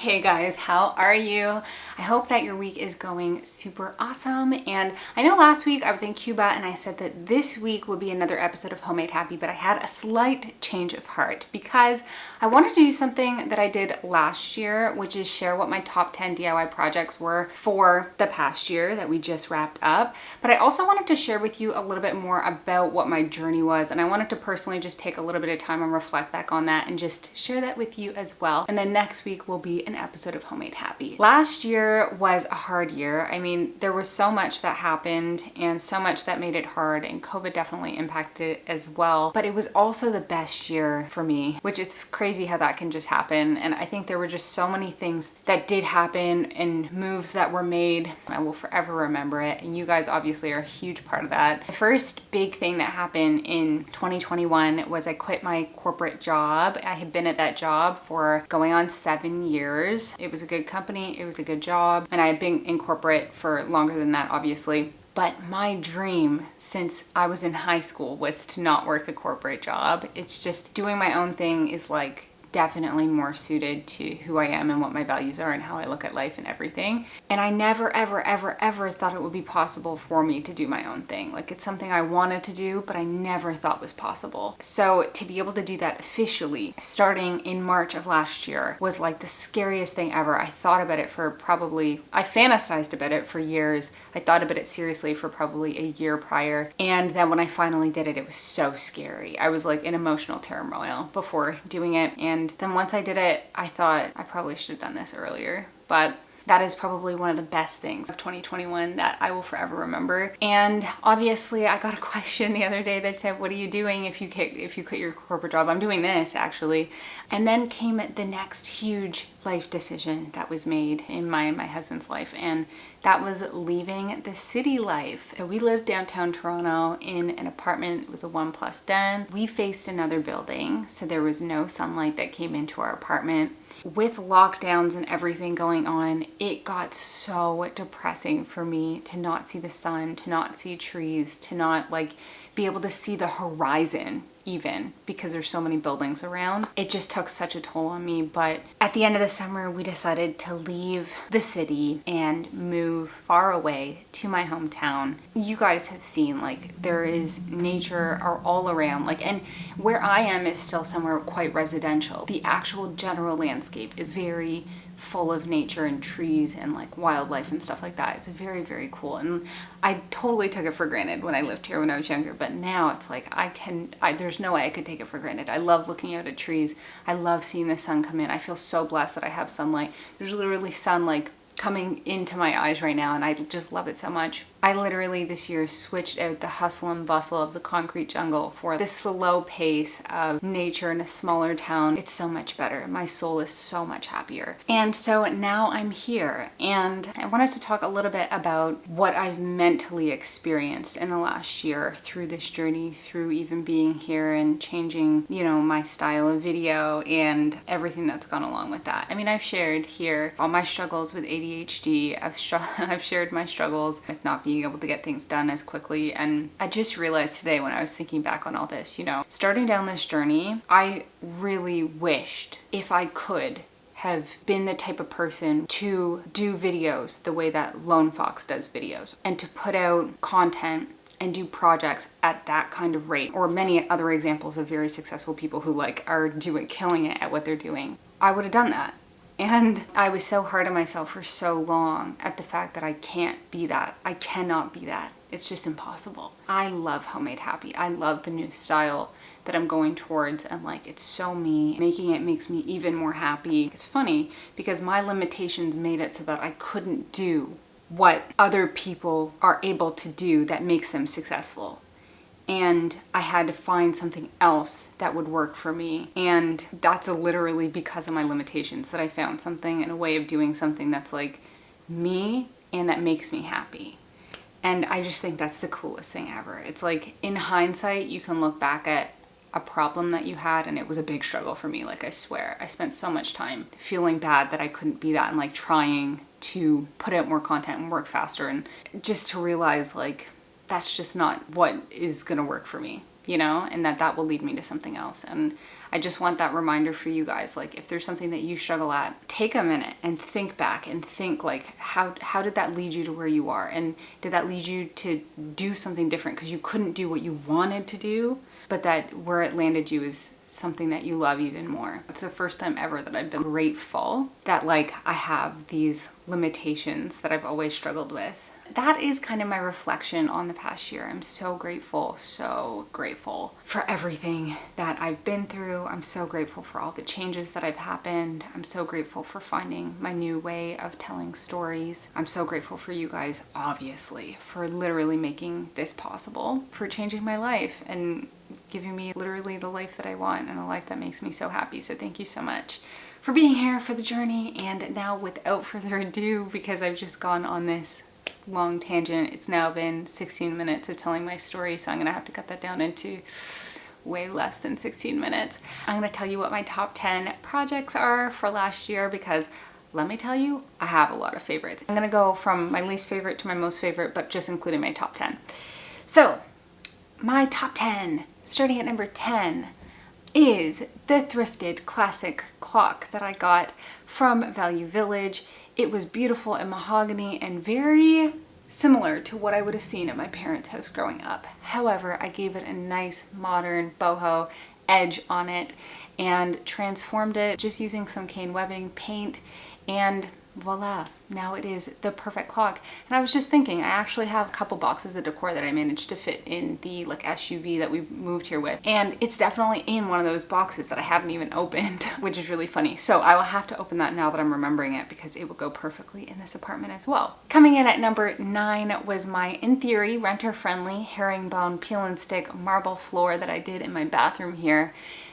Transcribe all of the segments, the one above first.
Hey guys, how are you? I hope that your week is going super awesome. And I know last week I was in Cuba and I said that this week would be another episode of Homemade Happy, but I had a slight change of heart because I wanted to do something that I did last year, which is share what my top 10 DIY projects were for the past year that we just wrapped up. But I also wanted to share with you a little bit more about what my journey was. And I wanted to personally just take a little bit of time and reflect back on that and just share that with you as well. And then next week will be an episode of Homemade Happy. Last year was a hard year. I mean, there was so much that happened and so much that made it hard, and COVID definitely impacted it as well. But it was also the best year for me, which is crazy how that can just happen. And I think there were just so many things that did happen and moves that were made. I will forever remember it. And you guys obviously are a huge part of that. The first big thing that happened in 2021 was I quit my corporate job. I had been at that job for going on 7 years. It was a good company, it was a good job, and I had been in corporate for longer than that, obviously. But my dream since I was in high school was to not work a corporate job. It's just doing my own thing is like definitely more suited to who I am and what my values are and how I look at life and everything. And I never, ever, ever, ever thought it would be possible for me to do my own thing. Like, it's something I wanted to do, but I never thought was possible. So to be able to do that officially, starting in March of last year, was like the scariest thing ever. I thought about it for I fantasized about it for years. I thought about it seriously for probably a year prior. And then when I finally did it, it was so scary. I was like in emotional turmoil before doing it. And then once I did it, I thought I probably should have done this earlier. But that is probably one of the best things of 2021 that I will forever remember. And obviously I got a question the other day that said, what are you doing if you quit your corporate job? I'm doing this, actually. And then came the next huge life decision that was made in my husband's life, and that was leaving the city life. So we lived downtown Toronto in an apartment. It was a 1+ den. We faced another building, so there was no sunlight that came into our apartment. With lockdowns and everything going on, it got so depressing for me to not see the sun, to not see trees, to not like be able to see the horizon, even because there's so many buildings around. It just took such a toll on me. But at the end of the summer, we decided to leave the city and move far away to my hometown. You guys have seen, like, there is nature all around, like, and where I am is still somewhere quite residential. The actual general landscape is very full of nature and trees and like wildlife and stuff like that. It's very, very cool. And I totally took it for granted when I lived here when I was younger, but now it's like there's no way I could take it for granted. I love looking out at trees. I love seeing the sun come in. I feel so blessed that I have sunlight. There's literally sun like coming into my eyes right now, and I just love it so much. I literally this year switched out the hustle and bustle of the concrete jungle for the slow pace of nature in a smaller town. It's so much better. My soul is so much happier. And so now I'm here, and I wanted to talk a little bit about what I've mentally experienced in the last year through this journey, through even being here and changing, my style of video and everything that's gone along with that. I mean, I've shared here all my struggles with ADHD. I've shared my struggles with not being able to get things done as quickly. And I just realized today when I was thinking back on all this, starting down this journey, I really wished if I could have been the type of person to do videos the way that Lone Fox does videos, and to put out content and do projects at that kind of rate, or many other examples of very successful people who are killing it at what they're doing. I would have done that. And I was so hard on myself for so long at the fact that I can't be that. I cannot be that. It's just impossible. I love Homemade Happy. I love the new style that I'm going towards, and it's so me. Making it makes me even more happy. It's funny because my limitations made it so that I couldn't do what other people are able to do that makes them successful. And I had to find something else that would work for me. And that's literally because of my limitations that I found something and a way of doing something that's like me and that makes me happy. And I just think that's the coolest thing ever. It's like, in hindsight, you can look back at a problem that you had and it was a big struggle for me. Like, I swear, I spent so much time feeling bad that I couldn't be that, and trying to put out more content and work faster, and just to realize that's just not what is gonna work for me, and that will lead me to something else. And I just want that reminder for you guys. Like, if there's something that you struggle at, take a minute and think back and think like, how did that lead you to where you are? And did that lead you to do something different because you couldn't do what you wanted to do, but that where it landed you is something that you love even more. It's the first time ever that I've been grateful that like I have these limitations that I've always struggled with. That is kind of my reflection on the past year. I'm so grateful for everything that I've been through. I'm so grateful for all the changes that have happened. I'm so grateful for finding my new way of telling stories. I'm so grateful for you guys, obviously, for literally making this possible, for changing my life and giving me literally the life that I want and a life that makes me so happy. So thank you so much for being here for the journey. And now, without further ado, because I've just gone on this long tangent, it's now been 16 minutes of telling my story, so I'm gonna have to cut that down into way less than 16 minutes. I'm gonna tell you what my top 10 projects are for last year, because let me tell you, I have a lot of favorites. I'm gonna go from my least favorite to my most favorite, but just including my top 10. So my top 10, starting at number 10, is the thrifted classic clock that I got from Value Village. It was beautiful and mahogany and very similar to what I would have seen at my parents' house growing up. However, I gave it a nice modern boho edge on it and transformed it just using some cane webbing paint, and voila, now it is the perfect clock. And I was just thinking, I actually have a couple boxes of decor that I managed to fit in the like SUV that we moved here with, and it's definitely in one of those boxes that I haven't even opened, which is really funny. So I will have to open that now that I'm remembering it, because it will go perfectly in this apartment as well. Coming in at number 9 was my, in theory, renter-friendly herringbone peel and stick marble floor that I did in my bathroom here.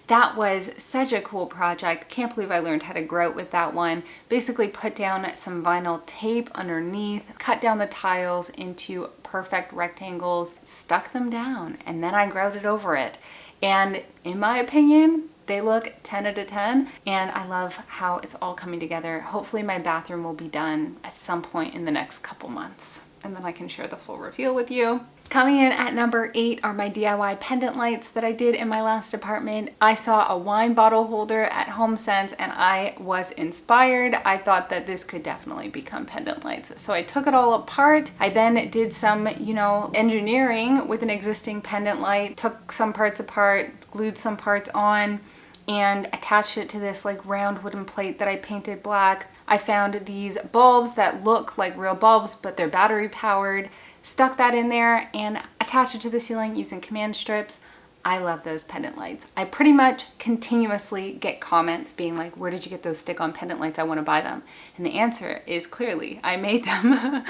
That was such a cool project. Can't believe I learned how to grout with that one. Basically put down some vinyl tape underneath, cut down the tiles into perfect rectangles, stuck them down, and then I grouted over it. And in my opinion, they look 10 out of 10, and I love how it's all coming together. Hopefully my bathroom will be done at some point in the next couple months, and then I can share the full reveal with you. Coming in at number 8 are my DIY pendant lights that I did in my last apartment. I saw a wine bottle holder at HomeSense and I was inspired. I thought that this could definitely become pendant lights. So I took it all apart. I then did some, engineering with an existing pendant light, took some parts apart, glued some parts on, and attached it to this like round wooden plate that I painted black. I found these bulbs that look like real bulbs, but they're battery powered. Stuck that in there and attached it to the ceiling using command strips. I love those pendant lights. I pretty much continuously get comments being like, where did you get those stick-on pendant lights? I want to buy them. And the answer is clearly, I made them.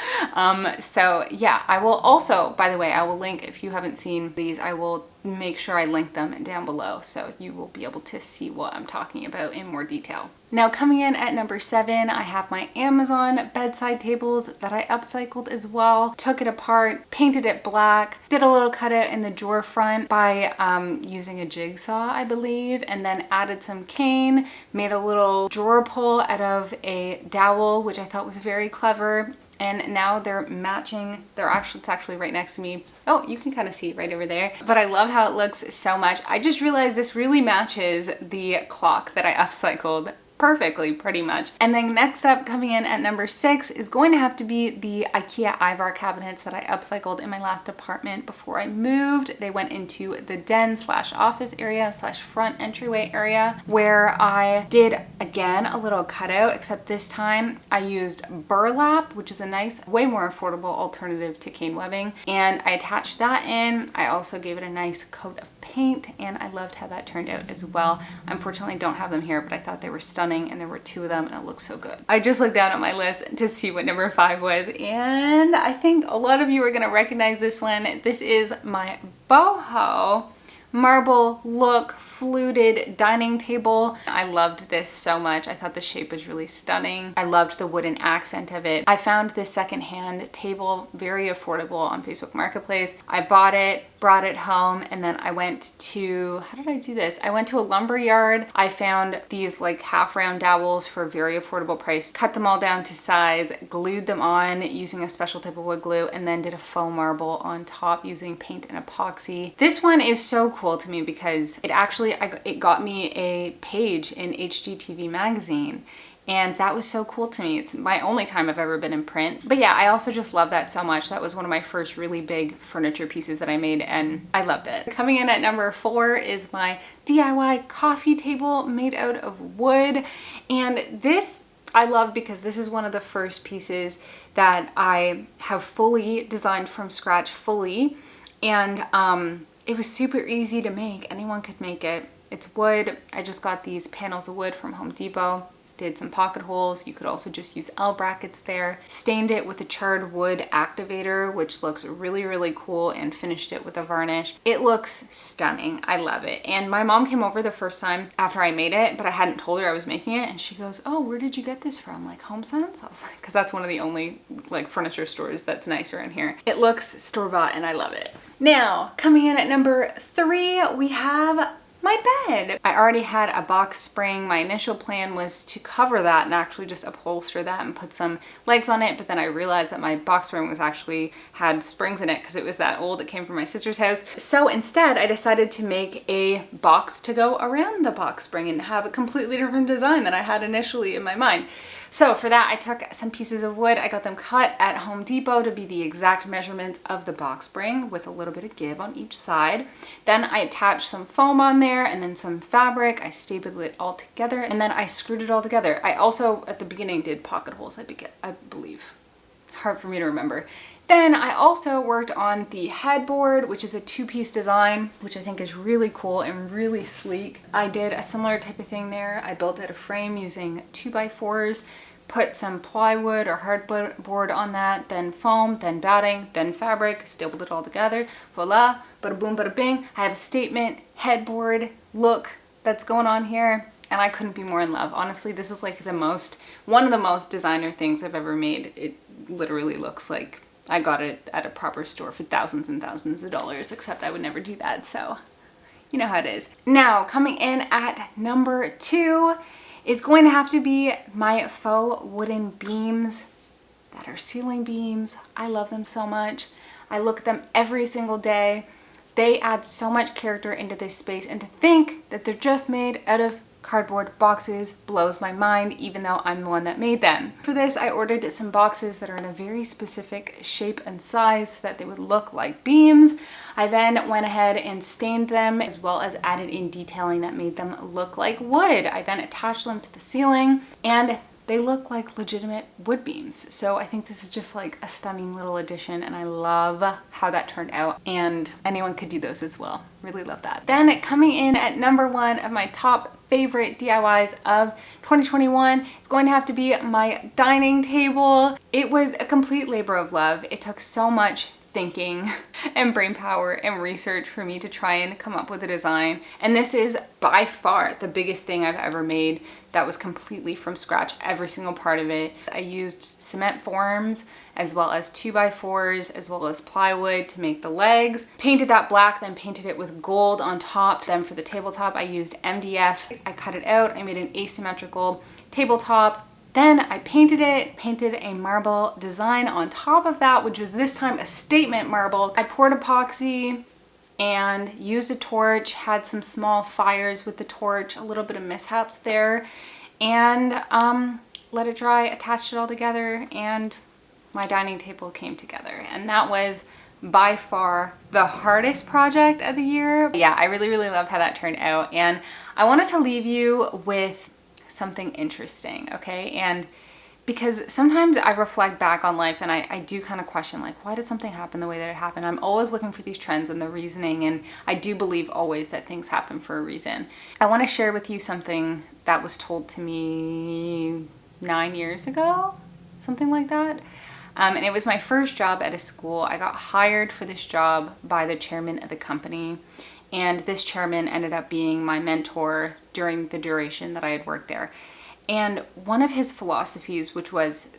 So yeah, I will also, by the way, I will link, if you haven't seen these, I will make sure I link them down below so you will be able to see what I'm talking about in more detail. Now coming in at number 7, I have my Amazon bedside tables that I upcycled as well. Took it apart, painted it black, did a little cutout in the drawer front by using a jigsaw, I believe, and then added some cane, made a little drawer pull out of a dowel, which I thought was very clever. And now they're matching. It's actually right next to me. Oh, you can kind of see it right over there. But I love how it looks so much. I just realized this really matches the clock that I upcycled perfectly, pretty much. And then next up, coming in at number 6, is going to have to be the IKEA Ivar cabinets that I upcycled in my last apartment before I moved. They went into the den slash office area slash front entryway area, where I did, again, a little cutout, except this time I used burlap, which is a nice, way more affordable alternative to cane webbing. And I attached that in. I also gave it a nice coat of paint, and I loved how that turned out as well. Unfortunately, I don't have them here, but I thought they were stunning, and there were 2 of them, and it looked so good. I just looked down at my list to see what number 5 was, and I think a lot of you are gonna recognize this one. This is my boho marble look fluted dining table. I loved this so much. I thought the shape was really stunning. I loved the wooden accent of it. I found this secondhand table very affordable on Facebook Marketplace. I bought it, brought it home, and then I went to, how did I do this? I went to a lumber yard. I found these like half round dowels for a very affordable price, cut them all down to size, glued them on using a special type of wood glue, and then did a faux marble on top using paint and epoxy. This one is so cool. cool to me because it got me a page in HGTV magazine. And that was so cool to me. It's my only time I've ever been in print. But yeah, I also just love that so much. That was one of my first really big furniture pieces that I made, and I loved it. Coming in at number 4 is my DIY coffee table made out of wood. And this I love because this is one of the first pieces that I have fully designed from scratch fully. And it was super easy to make. Anyone could make it. It's wood. I just got these panels of wood from Home Depot. Did some pocket holes. You could also just use L brackets there. Stained it with a charred wood activator, which looks really, really cool, and finished it with a varnish. It looks stunning. I love it. And my mom came over the first time after I made it, but I hadn't told her I was making it. And she goes, "Oh, where did you get this from? Like HomeSense?" I was like, because that's one of the only like furniture stores that's nice around here. It looks store-bought and I love it. Now, coming in at number 3, we have my bed. I already had a box spring. My initial plan was to cover that and actually just upholster that and put some legs on it, but then I realized that my box spring had springs in it because it was that old. It came from my sister's house. So instead I decided to make a box to go around the box spring and have a completely different design than I had initially in my mind. So for that, I took some pieces of wood. I got them cut at Home Depot to be the exact measurements of the box spring with a little bit of give on each side. Then I attached some foam on there and then some fabric. I stapled it all together and then I screwed it all together. I also, at the beginning, did pocket holes, I believe. Hard for me to remember. Then I also worked on the headboard, which is a 2-piece design, which I think is really cool and really sleek. I did a similar type of thing there. I built out a frame using 2x4s, put some plywood or hardboard on that, then foam, then batting, then fabric, stapled it all together. Voila, bada boom, bada bing. I have a statement headboard look that's going on here, and I couldn't be more in love. Honestly, this is like one of the most designer things I've ever made. It literally looks like I got it at a proper store for thousands and thousands of dollars, except I would never do that, so you know how it is. Now, coming in at number 2 is going to have to be my faux wooden beams that are ceiling beams. I love them so much. I look at them every single day. They add so much character into this space, and to think that they're just made out of cardboard boxes blows my mind, even though I'm the one that made them. For this, I ordered some boxes that are in a very specific shape and size so that they would look like beams. I then went ahead and stained them, as well as added in detailing that made them look like wood. I then attached them to the ceiling, and they look like legitimate wood beams. So I think this is just like a stunning little addition, and I love how that turned out, and anyone could do those as well. Really love that. Then coming in at number 1 of my top favorite DIYs of 2021, it's going to have to be my dining table. It was a complete labor of love. It took so much thinking and brain power and research for me to try and come up with a design. And this is by far the biggest thing I've ever made that was completely from scratch, every single part of it. I used cement forms as well as 2x4s as well as plywood to make the legs. Painted that black, then painted it with gold on top. Then for the tabletop, I used MDF. I cut it out. I made an asymmetrical tabletop. Then I painted a marble design on top of that, which was this time a statement marble. I poured epoxy and used a torch, had some small fires with the torch, a little bit of mishaps there, and let it dry, attached it all together, and my dining table came together. And that was by far the hardest project of the year. Yeah, I really, really love how that turned out. And I wanted to leave you with something interesting, okay? And because sometimes I reflect back on life and I do kind of question, like, why did something happen the way that it happened? I'm always looking for these trends and the reasoning, and I do believe always that things happen for a reason. I want to share with you something that was told to me 9 years ago, something like that. And it was my first job at a school. I got hired for this job by the chairman of the company. And this chairman ended up being my mentor during the duration that I had worked there. And one of his philosophies, which was,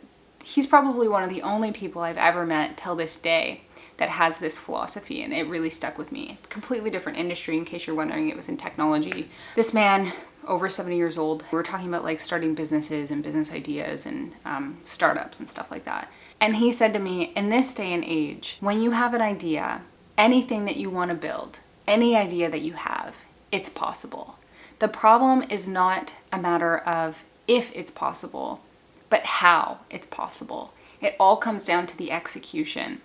he's probably one of the only people I've ever met till this day that has this philosophy, and it really stuck with me. Completely different industry, in case you're wondering, it was in technology. This man, over 70 years old, we were talking about like starting businesses and business ideas and startups and stuff like that. And he said to me, in this day and age, when you have an idea, anything that you want to build, any idea that you have, it's possible. The problem is not a matter of if it's possible, but how it's possible. It all comes down to the execution,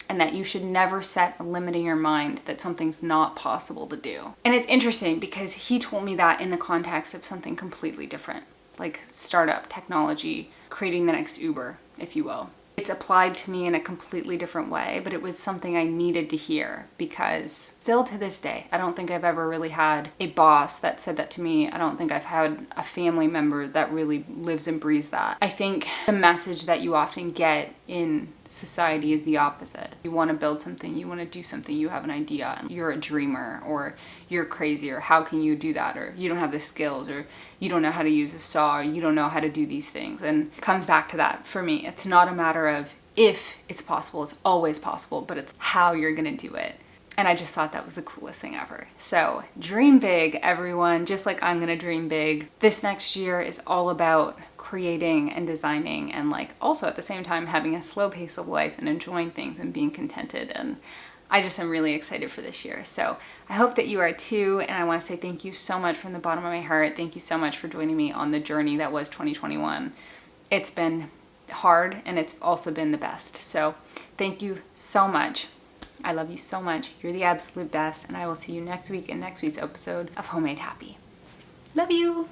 and that you should never set a limit in your mind that something's not possible to do. And it's interesting because he told me that in the context of something completely different, like startup technology, creating the next Uber, if you will. It's applied to me in a completely different way, but it was something I needed to hear because still to this day, I don't think I've ever really had a boss that said that to me. I don't think I've had a family member that really lives and breathes that. I think the message that you often get in society is the opposite. You want to build something, you want to do something, you have an idea, and you're a dreamer, or you're crazy, or how can you do that, or you don't have the skills, or you don't know how to use a saw, or you don't know how to do these things. And it comes back to that for me. It's not a matter of if it's possible, it's always possible, but it's how you're gonna do it. And I just thought that was the coolest thing ever. So dream big, everyone, just like I'm gonna dream big. This next year is all about creating and designing, and like also at the same time having a slow pace of life and enjoying things and being contented. And I just am really excited for this year. So I hope that you are too. And I want to say thank you so much from the bottom of my heart. Thank you so much for joining me on the journey that was 2021. It's been hard and it's also been the best. So thank you so much. I love you so much. You're the absolute best. And I will see you next week in next week's episode of Homemade Happy. Love you.